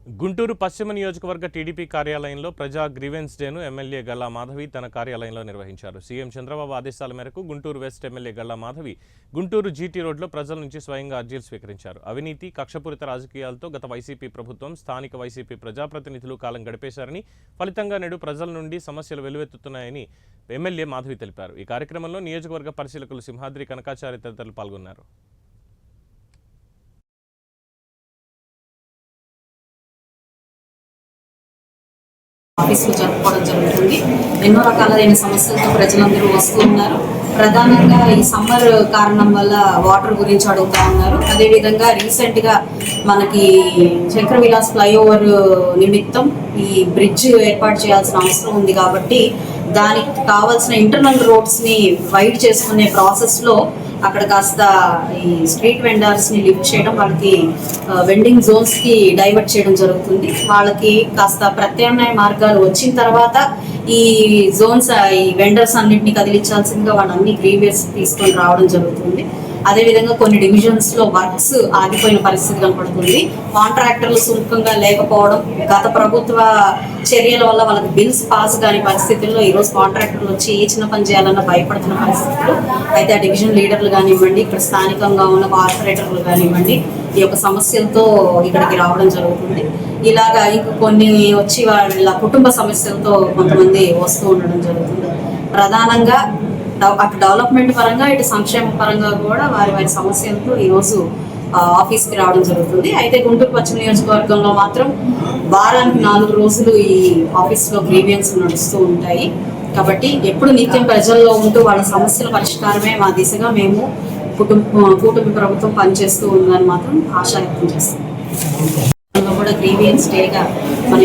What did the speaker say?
గుంటూరు పశ్చిమ నియోజకవర్గ టీడీపీ కార్యాలయంలో ప్రజా గ్రీవెన్స్ డేను ఎమ్మెల్యే గల్లా మాధవి తన కార్యాలయంలో నిర్వహించారు. సీఎం చంద్రబాబు ఆదేశాల మేరకు Guntur west MLA Galla Madhavi Guntur GT రోడ్లో ప్రజల నుంచి స్వయంగా అర్జీలు స్వీకరించారు. అవినీతి, కక్షపూరిత రాజకీయాలతో గత వైసీపీ ప్రభుత్వం, స్థానిక వైసీపీ ప్రజాప్రతినిధులు కాలం గడిపేశారని, ఫలితంగా నేడు ప్రజల నుండి సమస్యలు వెల్లువెత్తుతున్నాయని ఎమ్మెల్యే మాధవి తెలిపారు. ఈ కార్యక్రమంలో నియోజకవర్గ పరిశీలకులు సింహాద్రి, కనకాచారి తదితరులు పాల్గొన్నారు. ఆఫీసులు జరుపుకోవడం జరుగుతుంది. ఎన్నో రకాలైన సమస్యలతో ప్రజలందరూ వస్తూ ఉన్నారు. ప్రధానంగా ఈ సమ్మర్ కారణం వల్ల వాటర్ గురించి అడుగుతా ఉన్నారు. అదేవిధంగా రీసెంట్గా మనకి చక్ర విలాస్ ఫ్లైఓవర్ నిమిత్తం ఈ బ్రిడ్జ్ ఏర్పాటు చేయాల్సిన అవసరం ఉంది కాబట్టి దానికి కావాల్సిన ఇంటర్నల్ రోడ్స్ని వైడ్ చేసుకునే ప్రాసెస్లో అక్కడ కాస్త ఈ స్ట్రీట్ వెండర్స్ని లిఫ్ట్ చేయడం, వాళ్ళకి వెండింగ్ జోన్స్కి డైవర్ట్ చేయడం జరుగుతుంది. వాళ్ళకి కాస్త ప్రత్యామ్నాయ మార్గాలు వచ్చిన తర్వాత ఈ జోన్స్, ఈ వెండర్స్ అన్నింటినీ కదిలించాల్సిందిగా వాళ్ళన్ని గ్రీవియస్ తీసుకొని రావడం జరుగుతుంది. అదేవిధంగా కొన్ని డివిజన్స్లో వర్క్స్ ఆగిపోయిన పరిస్థితి కనపడుతుంది. కాంట్రాక్టర్లు సుముఖంగా లేకపోవడం, గత ప్రభుత్వ చర్యల వల్ల వాళ్ళకి బిల్స్ పాస్ కాని పరిస్థితుల్లో ఈరోజు కాంట్రాక్టర్లు వచ్చి ఏ చిన్న పని చేయాలన్నా భయపడుతున్న పరిస్థితులు అయితే ఆ డివిజన్ లీడర్లు కానివ్వండి, ఇక్కడ స్థానికంగా ఉన్న కార్పొరేటర్లు కానివ్వండి, ఈ యొక్క సమస్యలతో ఇక్కడికి రావడం జరుగుతుంది. ఇలాగా ఇంక కొన్ని వచ్చి వాళ్ళ కుటుంబ సమస్యలతో కొంతమంది వస్తూ ఉండడం జరుగుతుంది. ప్రధానంగా అటు డెవలప్మెంట్ పరంగా, ఇటు సంక్షేమ పరంగా కూడా వారి వారి సమస్యలతో ఈరోజు ఆఫీస్కి రావడం జరుగుతుంది. అయితే గుంటూరు పశ్చిమ నియోజకవర్గంలో మాత్రం వారానికి 4 రోజులు ఈ ఆఫీస్లో గ్రీవియన్స్ నడుస్తూ ఉంటాయి. కాబట్టి ఎప్పుడు నిత్యం ప్రజల్లో ఉంటూ వాళ్ళ సమస్యల పరిష్కారమే మా దిశగా మేము కూటమి ప్రభుత్వం పనిచేస్తూ ఉందని మాత్రం ఆశా వ్యక్తం చేస్తాం. కూడా గ్రీవియన్స్ డేగా మనం